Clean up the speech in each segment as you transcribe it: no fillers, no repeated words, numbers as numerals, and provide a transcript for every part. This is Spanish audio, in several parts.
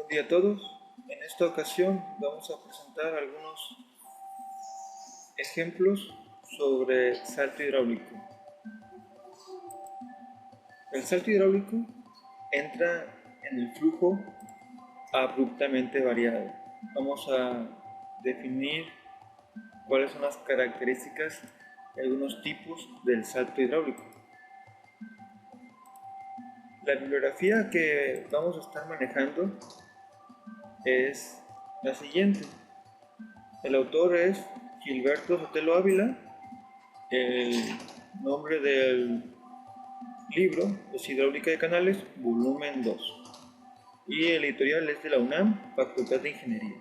Día a todos. En esta ocasión vamos a presentar algunos ejemplos sobre salto hidráulico. El salto hidráulico entra en el flujo abruptamente variado. Vamos a definir cuáles son las características de algunos tipos del salto hidráulico. La bibliografía que vamos a estar manejando es la siguiente. El autor es Gilberto Sotelo Ávila. El nombre del libro es Hidráulica de Canales, volumen 2. Y el editorial es de la UNAM, Facultad de Ingeniería.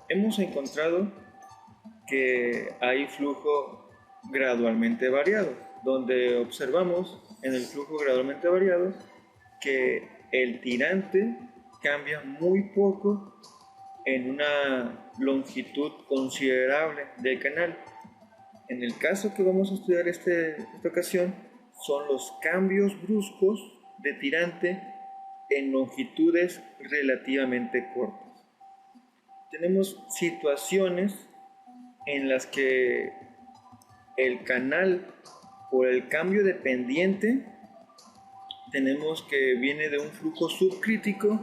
Hemos encontrado que hay flujo gradualmente variado, donde observamos en el flujo gradualmente variado que el tirante cambia muy poco en una longitud considerable del canal. En el caso que vamos a estudiar esta ocasión son los cambios bruscos de tirante en longitudes relativamente cortas. Tenemos situaciones en las que el canal, por el cambio de pendiente, tenemos que viene de un flujo subcrítico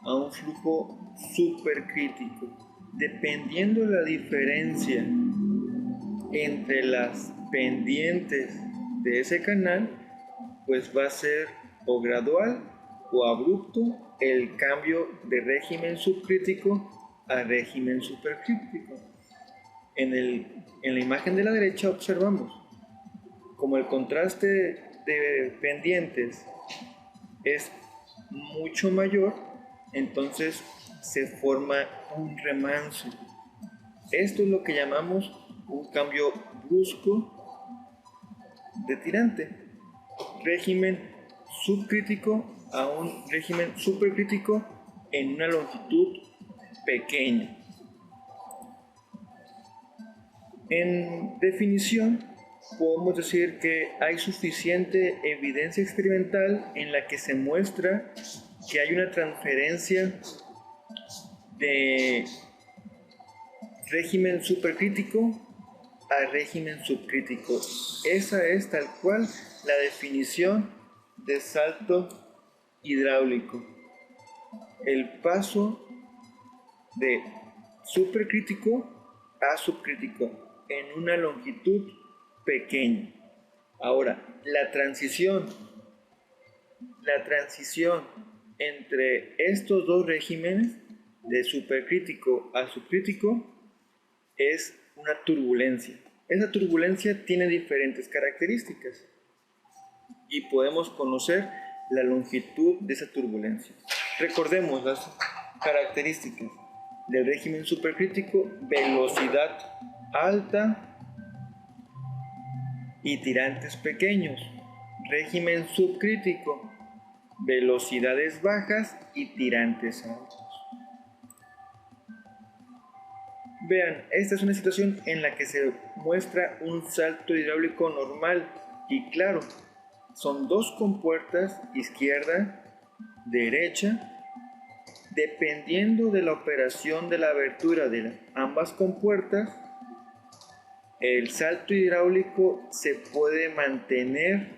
a un flujo supercrítico. Dependiendo de la diferencia entre las pendientes de ese canal, pues va a ser o gradual o abrupto el cambio de régimen subcrítico a régimen supercrítico. En la imagen de la derecha observamos como el contraste de pendientes es mucho mayor, entonces se forma un remanso. Esto es lo que llamamos un cambio brusco de tirante, régimen subcrítico a un régimen supercrítico en una longitud pequeña. En definición, podemos decir que hay suficiente evidencia experimental en la que se muestra que hay una transferencia de régimen supercrítico a régimen subcrítico. Esa es tal cual la definición de salto hidráulico. El paso de supercrítico a subcrítico en una longitud pequeña. Ahora, la transición entre estos dos regímenes, de supercrítico a subcrítico, es una turbulencia. Esa turbulencia tiene diferentes características y podemos conocer la longitud de esa turbulencia. Recordemos las características del régimen supercrítico: velocidad alta y tirantes pequeños. Régimen subcrítico: velocidades bajas y tirantes altos. Vean, esta es una situación en la que se muestra un salto hidráulico normal y claro. Son dos compuertas, izquierda, derecha. Dependiendo de la operación de la abertura de ambas compuertas, el salto hidráulico se puede mantener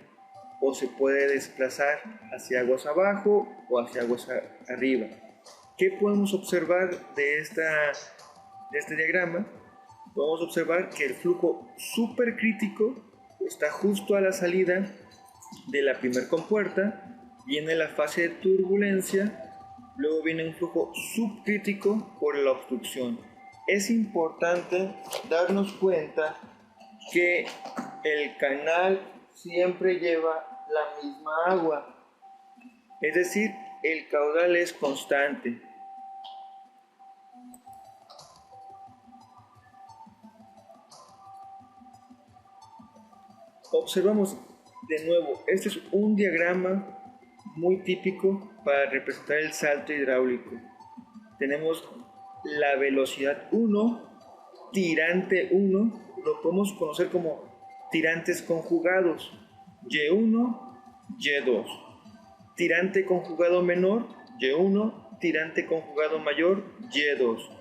o se puede desplazar hacia aguas abajo o hacia aguas arriba. ¿Qué podemos observar de este diagrama? Podemos observar que el flujo supercrítico está justo a la salida de la primera compuerta, viene la fase de turbulencia. Luego viene un flujo subcrítico por la obstrucción. Es importante darnos cuenta que el canal siempre lleva la misma agua, es decir, el caudal es constante. Observamos de nuevo, este es un diagrama muy típico para representar el salto hidráulico. Tenemos la velocidad 1, tirante 1, lo podemos conocer como tirantes conjugados, Y1, Y2. tirante conjugado menor, Y1, tirante conjugado mayor, Y2.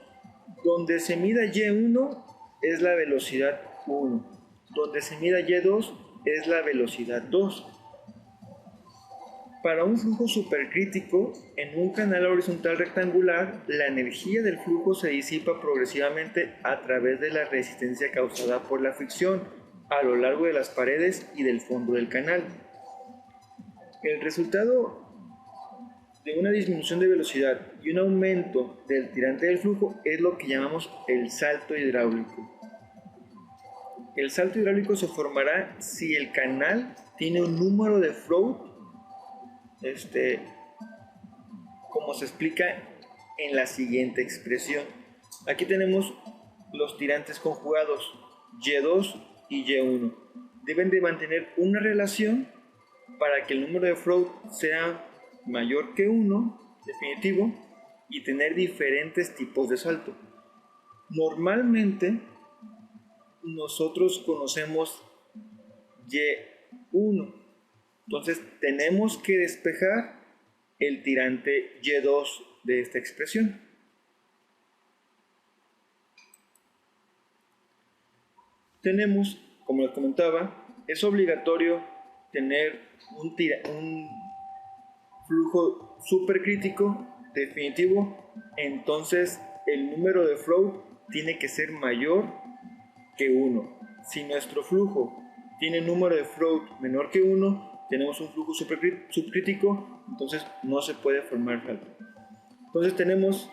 Donde se mida Y1 es la velocidad 1, donde se mida Y2 es la velocidad 2. Para un flujo supercrítico, en un canal horizontal rectangular, la energía del flujo se disipa progresivamente a través de la resistencia causada por la fricción a lo largo de las paredes y del fondo del canal. El resultado de una disminución de velocidad y un aumento del tirante del flujo es lo que llamamos el salto hidráulico. El salto hidráulico se formará si el canal tiene un número de flow, como se explica en la siguiente expresión. Aquí tenemos los tirantes conjugados Y2 y Y1. Deben de mantener una relación para que el número de flow sea mayor que 1, definitivo, y tener diferentes tipos de salto. Normalmente nosotros conocemos Y1, entonces tenemos que despejar el tirante Y2 de esta expresión. Tenemos, como les comentaba, es obligatorio tener un flujo supercrítico definitivo, entonces el número de flow tiene que ser mayor que 1. Si nuestro flujo tiene número de flow menor que 1, tenemos un flujo subcrítico, entonces no se puede formar salto. Entonces tenemos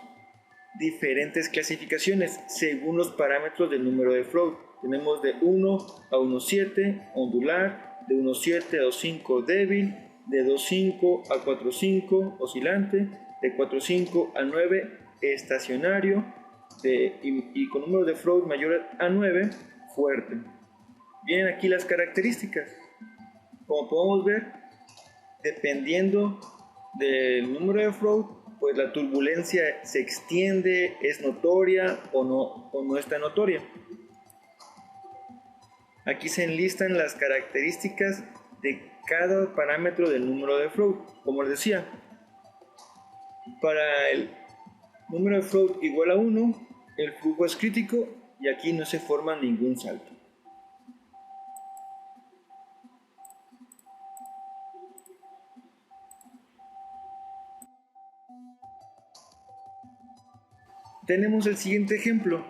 diferentes clasificaciones según los parámetros del número de flow. Tenemos de 1 a 1.7 ondular, de 1.7 a 2.5 débil, de 2.5 a 4.5 oscilante, de 4.5 a 9 estacionario, y con número de flow mayor a 9 fuerte. Vienen aquí las características. Como podemos ver, dependiendo del número de flow, pues la turbulencia se extiende, es notoria o no está notoria. Aquí se enlistan las características de cada parámetro del número de flow. Como les decía, para el número de flow igual a 1, el flujo es crítico y aquí no se forma ningún salto. Tenemos el siguiente ejemplo.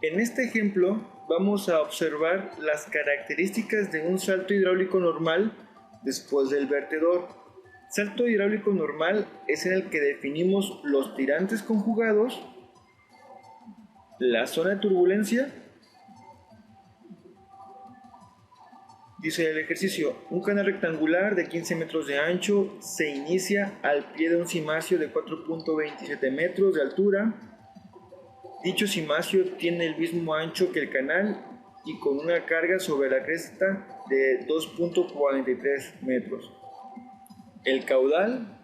En este ejemplo vamos a observar las características de un salto hidráulico normal después del vertedor. Salto hidráulico normal es en el que definimos los tirantes conjugados, la zona de turbulencia. Dice el ejercicio: un canal rectangular de 15 metros de ancho se inicia al pie de un cimacio de 4.27 metros de altura. Dicho cimacio tiene el mismo ancho que el canal y con una carga sobre la cresta de 2.43 metros. El caudal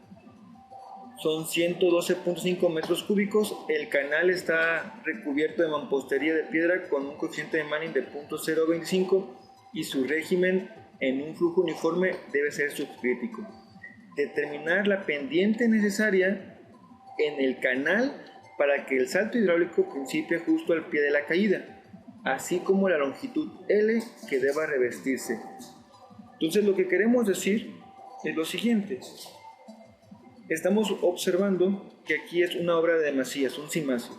son 112.5 metros cúbicos. El canal está recubierto de mampostería de piedra con un coeficiente de Manning de 0.025 y su régimen en un flujo uniforme debe ser subcrítico. Determinar la pendiente necesaria en el canal para que el salto hidráulico principie justo al pie de la caída, así como la longitud L que deba revestirse. Entonces lo que queremos decir es lo siguiente. Estamos observando que aquí es una obra de demasías, un cimacio.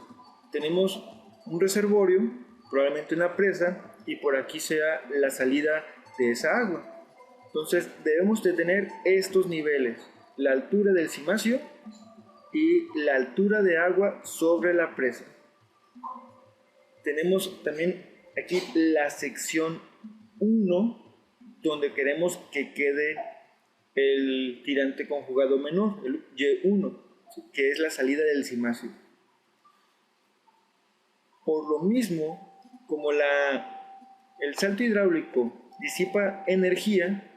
Tenemos un reservorio, probablemente una presa, y por aquí sea la salida de esa agua. Entonces debemos de tener estos niveles: la altura del cimacio y la altura de agua sobre la presa. Tenemos también aquí la sección 1, donde queremos que quede el tirante conjugado menor, el Y1, que es la salida del cimacio. Por lo mismo, como el salto hidráulico disipa energía,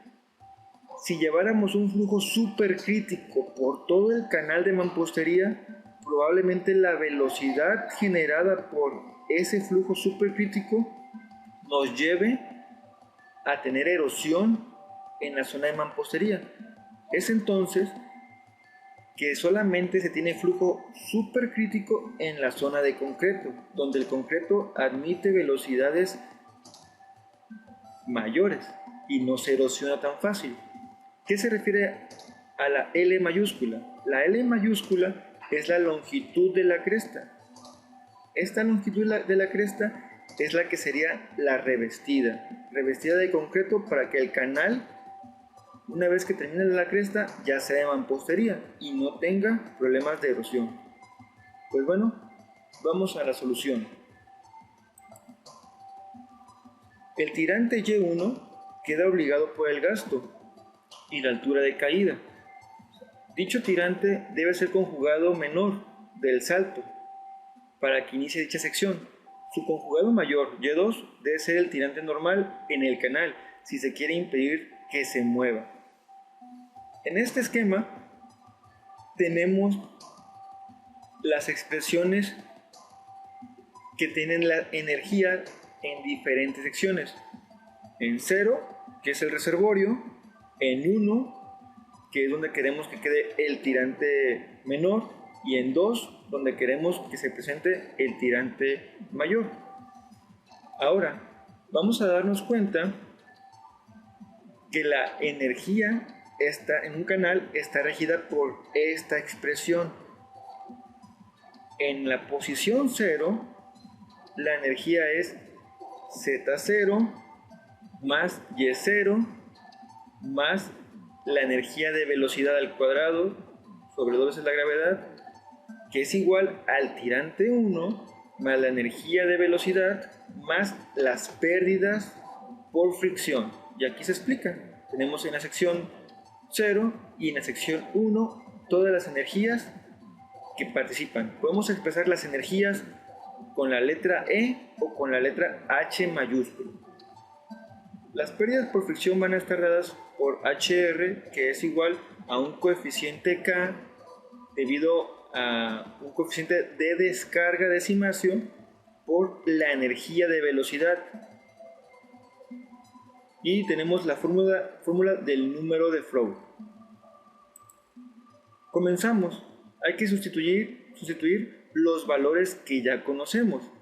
si lleváramos un flujo supercrítico por todo el canal de mampostería, probablemente la velocidad generada por ese flujo supercrítico nos lleve a tener erosión en la zona de mampostería. Es entonces que solamente se tiene flujo supercrítico en la zona de concreto, donde el concreto admite velocidades mayores y no se erosiona tan fácil. ¿Qué se refiere a la L mayúscula? La L mayúscula es la longitud de la cresta. Esta longitud de la cresta es la que sería la revestida de concreto, para que el canal, una vez que termine la cresta, ya sea de mampostería y no tenga problemas de erosión. Pues bueno, vamos a la solución. El tirante Y1 queda obligado por el gasto y la altura de caída. Dicho tirante debe ser conjugado menor del salto para que inicie dicha sección. Su conjugado mayor, Y2, debe ser el tirante normal en el canal si se quiere impedir que se mueva. En este esquema tenemos las expresiones que tienen la energía en diferentes secciones. En 0, que es el reservorio; en 1, que es donde queremos que quede el tirante menor; y en 2, donde queremos que se presente el tirante mayor. Ahora, vamos a darnos cuenta que la energía en un canal está regida por esta expresión. En la posición 0, la energía es Z0 más Y0 más la energía de velocidad al cuadrado sobre 2 veces la gravedad, que es igual al tirante 1 más la energía de velocidad más las pérdidas por fricción. Y aquí se explica. Tenemos en la sección 0 y en la sección 1 todas las energías que participan. Podemos expresar las energías con la letra E o con la letra H mayúscula. Las pérdidas por fricción van a estar dadas por HR, que es igual a un coeficiente K debido a un coeficiente de descarga de Simasio por la energía de velocidad. Y tenemos la fórmula del número de Flow. Comenzamos. Hay que sustituir los valores que ya conocemos.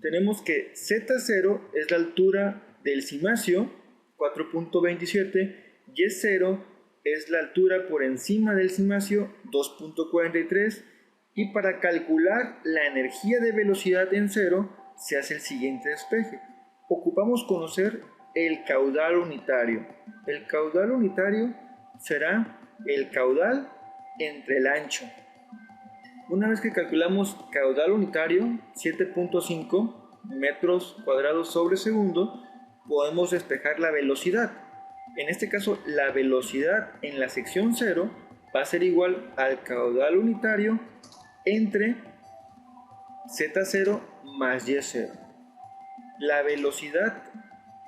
Tenemos que Z0 es la altura del Simasio, 4.27, Y0 es la altura por encima del Simasio, 2.43, y para calcular la energía de velocidad en 0 se hace el siguiente despeje. Ocupamos conocer el caudal unitario. El caudal unitario será el caudal entre el ancho. Una vez que calculamos caudal unitario, 7.5 metros cuadrados sobre segundo, podemos despejar la velocidad. En este caso, la velocidad en la sección 0 va a ser igual al caudal unitario entre Z0 más Y0. La velocidad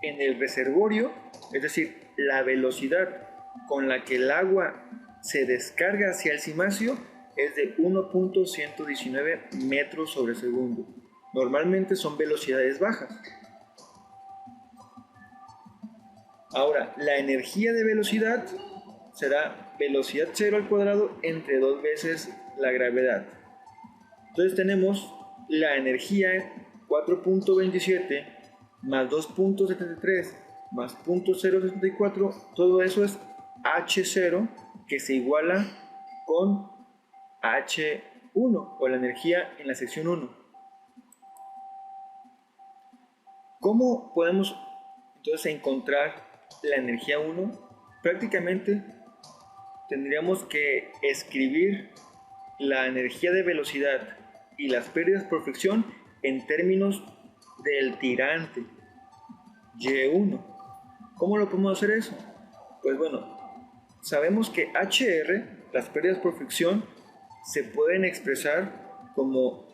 en el reservorio, es decir, la velocidad con la que el agua se descarga hacia el Simasio, es de 1.119 metros sobre segundo. Normalmente son velocidades bajas. Ahora, la energía de velocidad será velocidad 0 al cuadrado entre 2 veces la gravedad. Entonces tenemos la energía 4.27 más 2.73 más 0.074, todo eso es H0, que se iguala con H1 o la energía en la sección 1. ¿Cómo podemos entonces encontrar la energía 1? Prácticamente tendríamos que escribir la energía de velocidad y las pérdidas por fricción en términos del tirante Y1. ¿Cómo lo podemos hacer eso? Pues bueno, sabemos que HR, las pérdidas por fricción, se pueden expresar como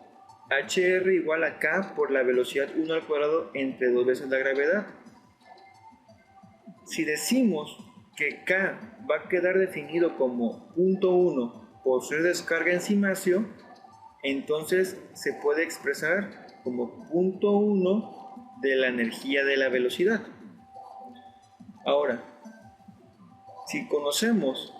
HR igual a K por la velocidad 1 al cuadrado entre 2 veces la gravedad. Si decimos que K va a quedar definido como 0.1 por ser descarga en Simasio, entonces se puede expresar como 0.1 de la energía de la velocidad. Ahora, Si conocemos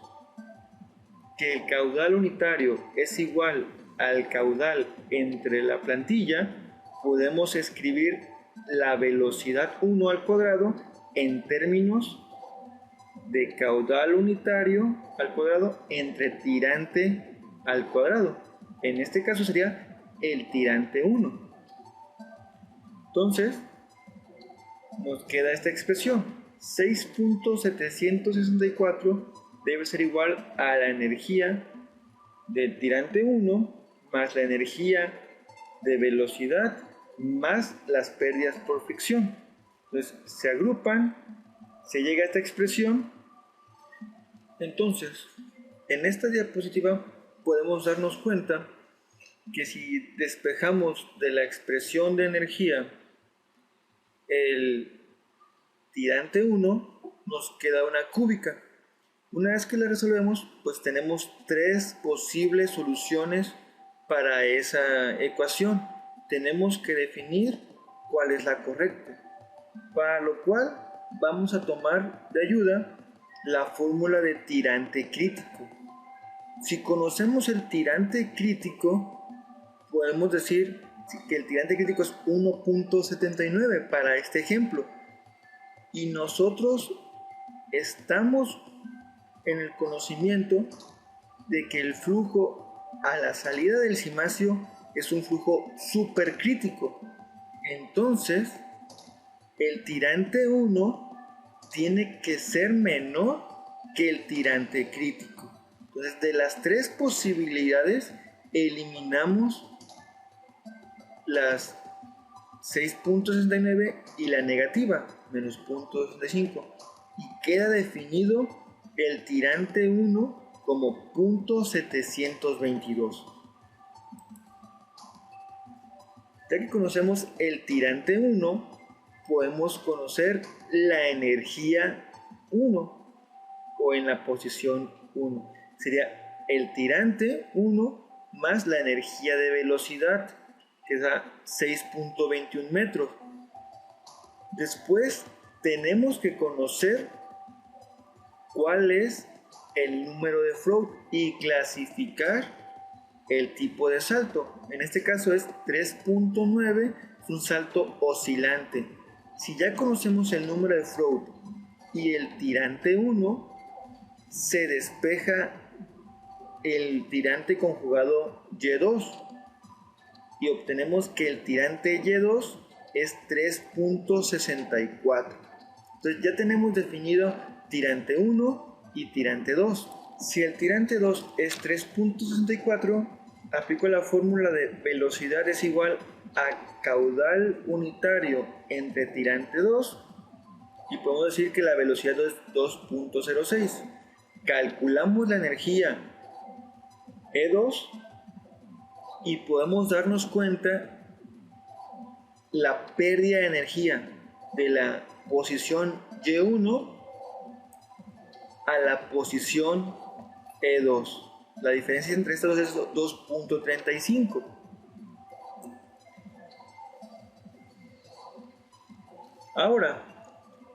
que el caudal unitario es igual al caudal entre la plantilla, podemos escribir la velocidad 1 al cuadrado en términos de caudal unitario al cuadrado entre tirante al cuadrado. En este caso sería el tirante 1. Entonces, nos queda esta expresión. 6.764 debe ser igual a la energía del tirante 1 más la energía de velocidad más las pérdidas por fricción. Entonces, se agrupan, se llega a esta expresión. Entonces, en esta diapositiva podemos darnos cuenta que si despejamos de la expresión de energía el tirante 1, nos queda una cúbica. Una vez que la resolvemos, pues tenemos tres posibles soluciones para esa ecuación. Tenemos que definir cuál es la correcta, para lo cual vamos a tomar de ayuda la fórmula de tirante crítico. Si conocemos el tirante crítico, podemos decir que el tirante crítico es 1.79 para este ejemplo. Y nosotros estamos en el conocimiento de que el flujo a la salida del cimacio es un flujo supercrítico. Entonces, el tirante 1 tiene que ser menor que el tirante crítico. Entonces, de las tres posibilidades, eliminamos las 6.69 y la negativa, menos 0.65. Y queda definido el tirante 1 como 0.722. Ya que conocemos el tirante 1, podemos conocer la energía 1 o en la posición 1. Sería el tirante 1 más la energía de velocidad, que es a 6.21 metros. Después tenemos que conocer cuál es el número de float y clasificar el tipo de salto. En este caso es 3.9, es un salto oscilante. Si ya conocemos el número de float y el tirante 1, se despeja el tirante conjugado Y2 y obtenemos que el tirante Y2 es 3.64. Entonces ya tenemos definido tirante 1 y tirante 2. Si el tirante 2 es 3.64, aplico la fórmula de velocidad es igual a caudal unitario entre tirante 2 y podemos decir que la velocidad es 2.06. Calculamos la energía E2 y podemos darnos cuenta la pérdida de energía de la posición Y1 a la posición E2. La diferencia entre estas dos es 2.35. Ahora,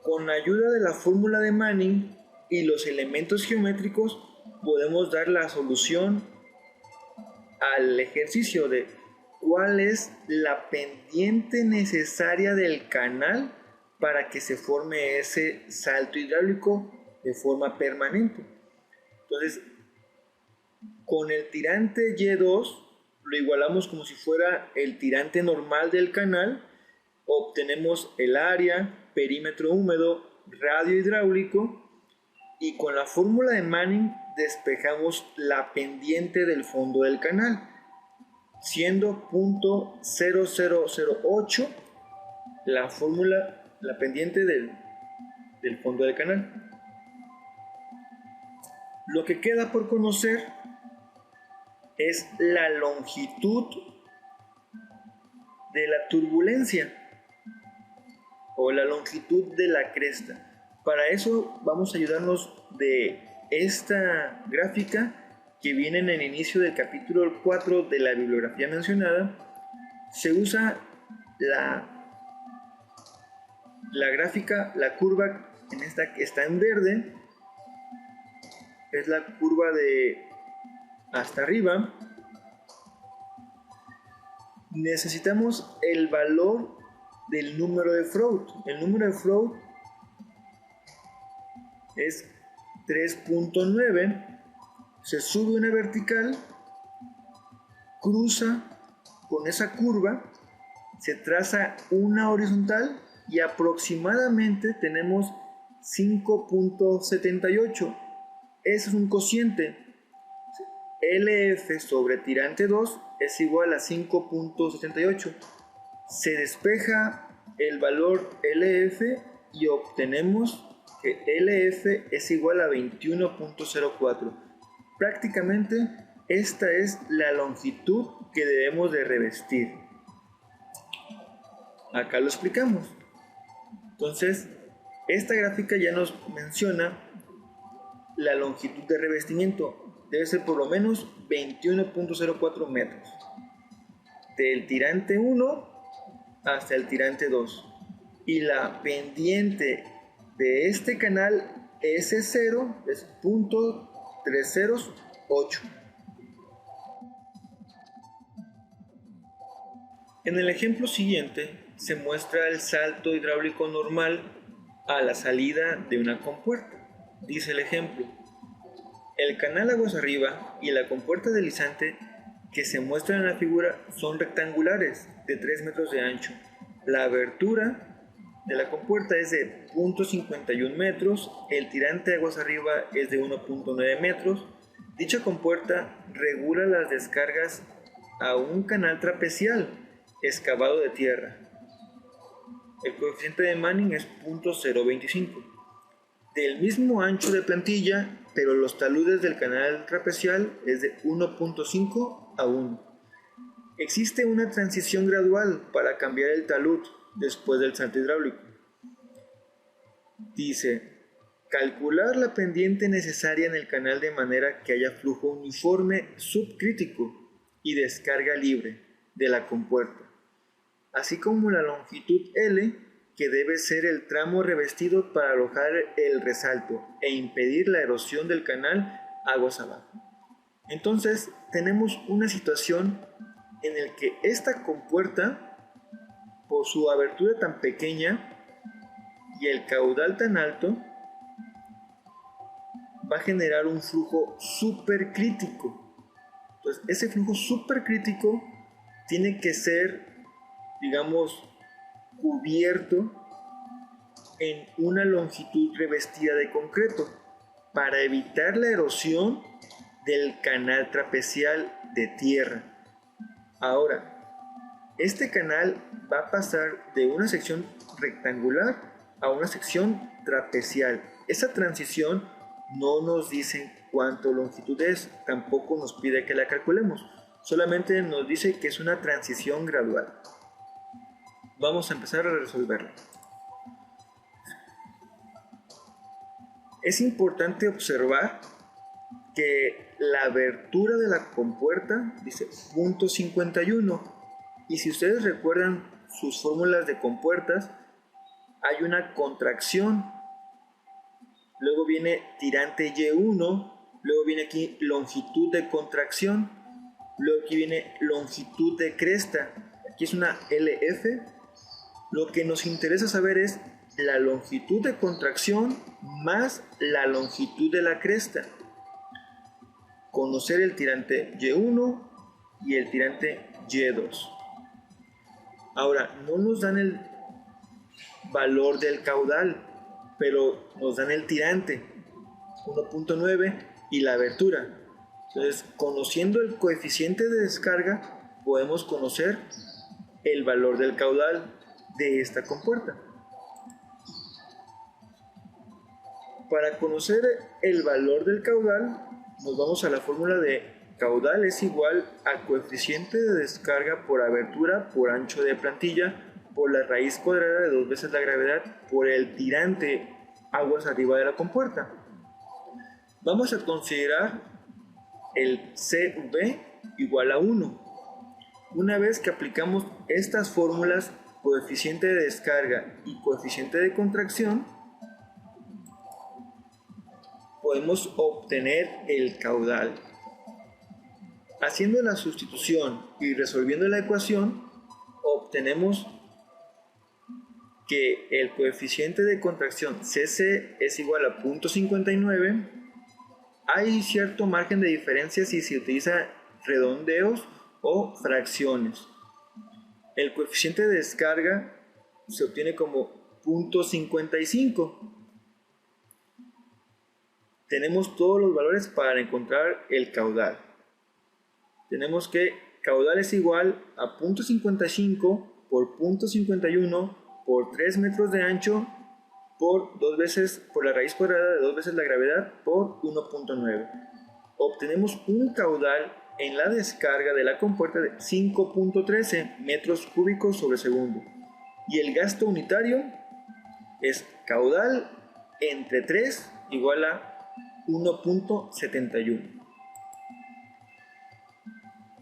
con la ayuda de la fórmula de Manning y los elementos geométricos, podemos dar la solución al ejercicio de cuál es la pendiente necesaria del canal para que se forme ese salto hidráulico de forma permanente. Entonces, con el tirante Y2 lo igualamos como si fuera el tirante normal del canal, obtenemos el área, perímetro húmedo, radio hidráulico y con la fórmula de Manning despejamos la pendiente del fondo del canal, siendo 0.0008 la fórmula, la pendiente del fondo del canal. Lo que queda por conocer es la longitud de la turbulencia o la longitud de la cresta. Para eso vamos a ayudarnos de esta gráfica que viene en el inicio del capítulo 4 de la bibliografía mencionada. Se usa la gráfica, la curva en esta que está en verde, es la curva de hasta arriba, necesitamos el valor del número de Freud. El número de Freud es 3.9, se sube una vertical, cruza con esa curva, se traza una horizontal y aproximadamente tenemos 5.78. Ese es un cociente. LF sobre tirante 2 es igual a 5.78. Se despeja el valor LF y obtenemos que LF es igual a 21.04. Prácticamente esta es la longitud que debemos de revestir. Acá lo explicamos. Entonces, esta gráfica ya nos menciona la longitud de revestimiento. Debe ser por lo menos 21.04 metros. Del tirante 1 hasta el tirante 2. Y la pendiente de este canal S0 es .308. En el ejemplo siguiente se muestra el salto hidráulico normal a la salida de una compuerta. Dice el ejemplo: el canal aguas arriba y la compuerta deslizante que se muestran en la figura son rectangulares de 3 metros de ancho. La abertura de la compuerta es de 0.51 metros, el tirante de aguas arriba es de 1.9 metros. Dicha compuerta regula las descargas a un canal trapecial excavado de tierra. El coeficiente de Manning es 0.025. Del mismo ancho de plantilla, pero los taludes del canal trapecial es de 1.5 a 1. Existe una transición gradual para cambiar el talud después del salto hidráulico. Dice: calcular la pendiente necesaria en el canal de manera que haya flujo uniforme subcrítico y descarga libre de la compuerta, así como la longitud L, que debe ser el tramo revestido para alojar el resalto e impedir la erosión del canal aguas abajo. Entonces tenemos una situación en la que esta compuerta, por su abertura tan pequeña y el caudal tan alto, va a generar un flujo supercrítico. Entonces ese flujo supercrítico tiene que ser, digamos, cubierto en una longitud revestida de concreto para evitar la erosión del canal trapecial de tierra. Ahora, este canal va a pasar de una sección rectangular a una sección trapecial. Esa transición no nos dice cuánto longitud es, tampoco nos pide que la calculemos, solamente nos dice que es una transición gradual. Vamos a empezar a resolverla. Es importante observar que la abertura de la compuerta dice 0.51, y si ustedes recuerdan sus fórmulas de compuertas, hay una contracción, luego viene tirante Y1, luego viene aquí longitud de contracción, luego aquí viene longitud de cresta, aquí es una LF. Lo que nos interesa saber es la longitud de contracción más la longitud de la cresta. Conocer el tirante Y1 y el tirante Y2. Ahora, no nos dan el valor del caudal, pero nos dan el tirante 1.9 y la abertura. Entonces, conociendo el coeficiente de descarga, podemos conocer el valor del caudal de esta compuerta. Para conocer el valor del caudal, nos vamos a la fórmula de caudal es igual a coeficiente de descarga por abertura por ancho de plantilla por la raíz cuadrada de 2 veces la gravedad por el tirante aguas arriba de la compuerta. Vamos a considerar el CV igual a 1. Una vez que aplicamos estas fórmulas, coeficiente de descarga y coeficiente de contracción, podemos obtener el caudal. Haciendo la sustitución y resolviendo la ecuación, obtenemos que el coeficiente de contracción CC es igual a 0.59. Hay cierto margen de diferencia si se utiliza redondeos o fracciones. El coeficiente de descarga se obtiene como 0.55. Tenemos todos los valores para encontrar el caudal. Tenemos que caudal es igual a 0.55 por 0.51 por 3 metros de ancho por la raíz cuadrada de 2 veces la gravedad por 1.9. Obtenemos un caudal en la descarga de la compuerta de 5.13 metros cúbicos sobre segundo. Y el gasto unitario es caudal entre 3 igual a 1.71.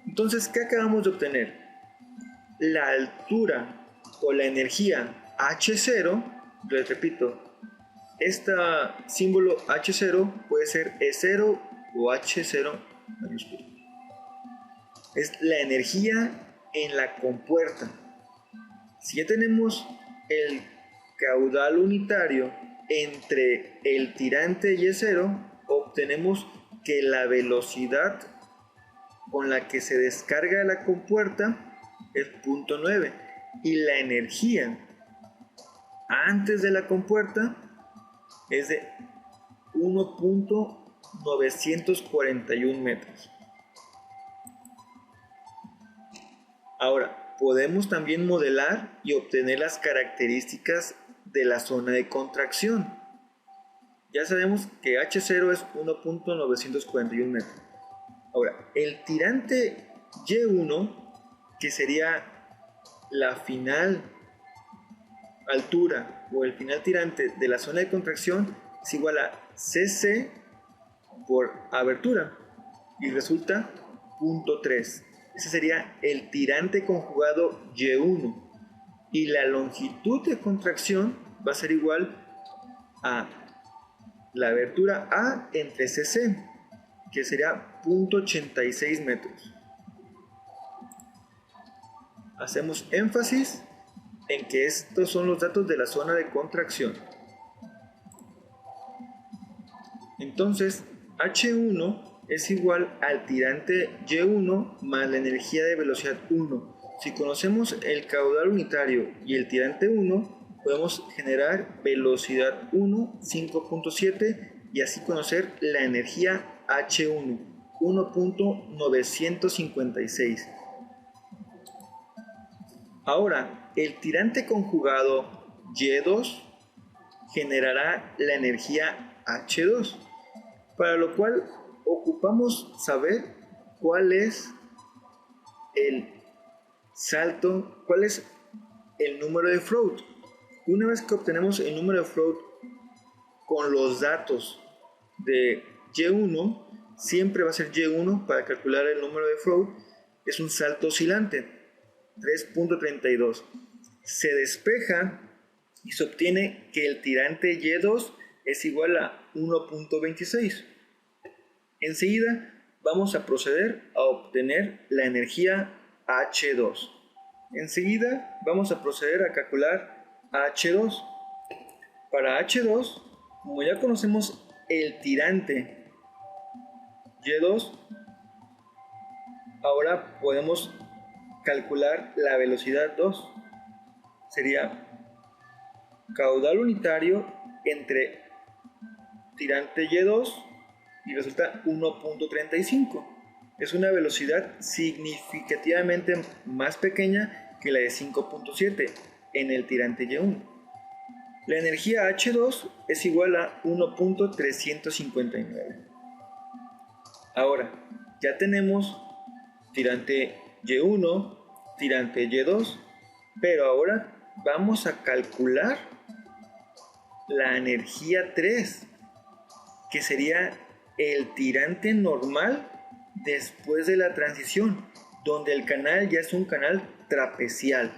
Entonces, ¿qué acabamos de obtener? La altura o la energía H0, les repito, este símbolo H0 puede ser E0 o H0 mayúsculo. Es la energía en la compuerta. Si ya tenemos el caudal unitario entre el tirante y E0, obtenemos que la velocidad con la que se descarga la compuerta es 0.9 y la energía antes de la compuerta es de 1.941 metros. Ahora, podemos también modelar y obtener las características de la zona de contracción. Ya sabemos que H0 es 1.941 metros. Ahora, el tirante Y1, que sería la final altura o el final tirante de la zona de contracción, es igual a CC por abertura y resulta 0.3. Ese sería el tirante conjugado Y1 y la longitud de contracción va a ser igual a la abertura A entre CC, que sería 0.86 metros. Hacemos énfasis en que estos son los datos de la zona de contracción. Entonces, H1 es igual al tirante Y1 más la energía de velocidad 1. Si conocemos el caudal unitario y el tirante 1, podemos generar velocidad 1, 5.7 y así conocer la energía H1, 1.956. Ahora, el tirante conjugado Y2 generará la energía H2, para lo cual ocupamos saber cuál es el salto, cuál es el número de float. Una vez que obtenemos el número de float con los datos de Y1, siempre va a ser Y1 para calcular el número de float, es un salto oscilante, 3.32. Se despeja y se obtiene que el tirante Y2 es igual a 1.26. Enseguida vamos a proceder a obtener la energía H2. Enseguida vamos a proceder a calcular H2. Para H2, como ya conocemos el tirante Y2, ahora podemos calcular la velocidad 2. Sería caudal unitario entre tirante Y2 y resulta 1.35. Es una velocidad significativamente más pequeña que la de 5.7 en el tirante Y1. La energía H2 es igual a 1.359. Ahora, ya tenemos tirante Y1, tirante Y2, pero ahora vamos a calcular la energía 3, que sería el tirante normal después de la transición, donde el canal ya es un canal trapecial.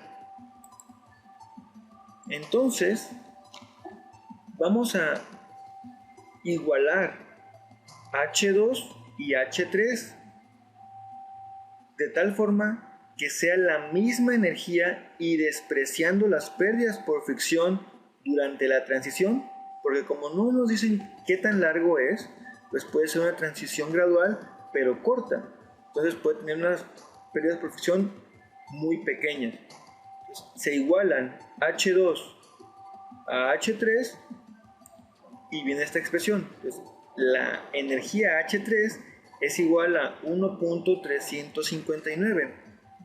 Entonces, vamos a igualar H2 y H3, de tal forma que sea la misma energía y despreciando las pérdidas por fricción durante la transición, porque como no nos dicen qué tan largo es, pues puede ser una transición gradual pero corta, entonces puede tener unas pérdidas por fricción muy pequeñas. Entonces, se igualan H2 a H3 y viene esta expresión. Entonces, la energía H3 es igual a 1.359,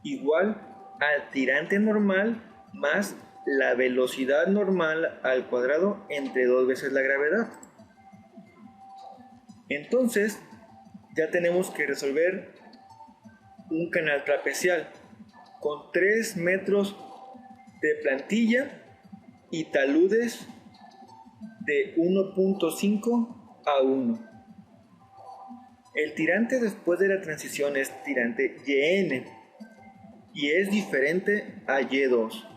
igual al tirante normal más la velocidad normal al cuadrado entre 2 veces la gravedad. Entonces, ya tenemos que resolver un canal trapezial con 3 metros de plantilla y taludes de 1.5 a 1. El tirante después de la transición es tirante YN y es diferente a Y2.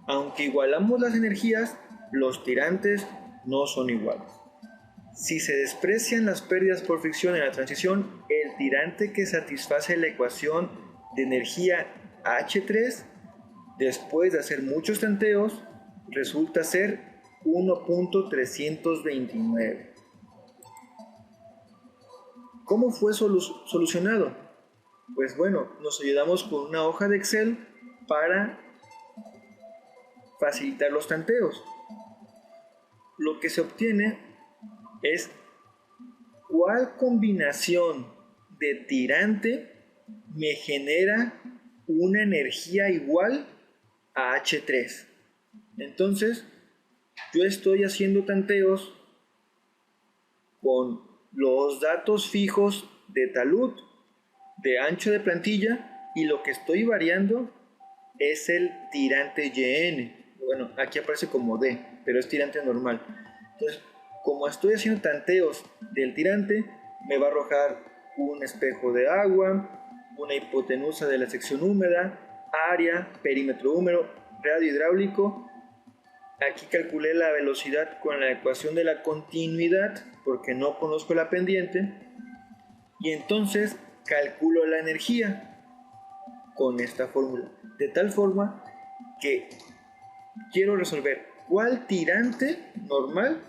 Aunque igualamos las energías, los tirantes no son iguales. Si se desprecian las pérdidas por fricción en la transición, el tirante que satisface la ecuación de energía H3, después de hacer muchos tanteos, resulta ser 1.329. ¿Cómo fue solucionado? Pues bueno, nos ayudamos con una hoja de Excel para facilitar los tanteos. Lo que se obtiene es cuál combinación de tirante me genera una energía igual a H3. Entonces, yo estoy haciendo tanteos con los datos fijos de talud, de ancho de plantilla, y lo que estoy variando es el tirante YN. Bueno, aquí aparece como D, pero es tirante normal. Entonces, como estoy haciendo tanteos del tirante, me va a arrojar un espejo de agua, una hipotenusa de la sección húmeda, área, perímetro húmedo, radio hidráulico. Aquí calculé la velocidad con la ecuación de la continuidad, porque no conozco la pendiente, y entonces calculo la energía con esta fórmula, de tal forma que quiero resolver cuál tirante normal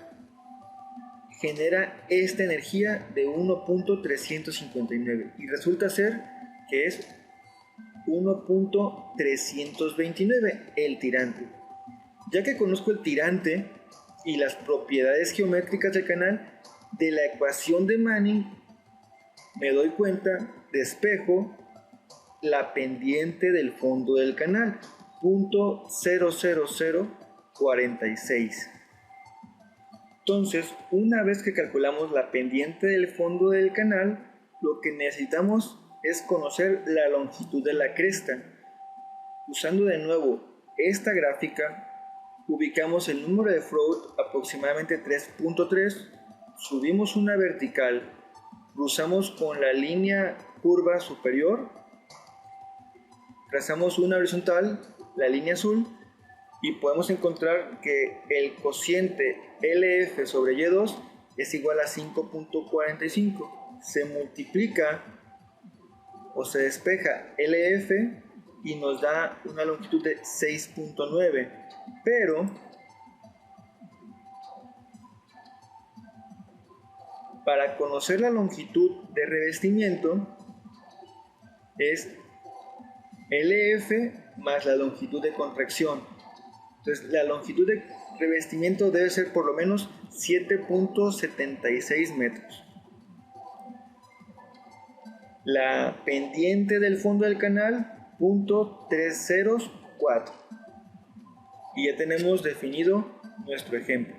genera esta energía de 1.359 y resulta ser que es 1.329 el tirante. Ya que conozco el tirante y las propiedades geométricas del canal, de la ecuación de Manning me doy cuenta, despejo la pendiente del fondo del canal, 0.00046. Entonces, una vez que calculamos la pendiente del fondo del canal, lo que necesitamos es conocer la longitud de la cresta. Usando de nuevo esta gráfica, ubicamos el número de Freud aproximadamente 3.3, subimos una vertical, cruzamos con la línea curva superior, trazamos una horizontal, la línea azul, y podemos encontrar que el cociente LF sobre Y2 es igual a 5.45. Se multiplica o se despeja LF y nos da una longitud de 6.9. Pero para conocer la longitud de revestimiento es LF más la longitud de contracción. Entonces la longitud de revestimiento debe ser por lo menos 7.76 metros. La pendiente del fondo del canal, 0.304. Y ya tenemos definido nuestro ejemplo.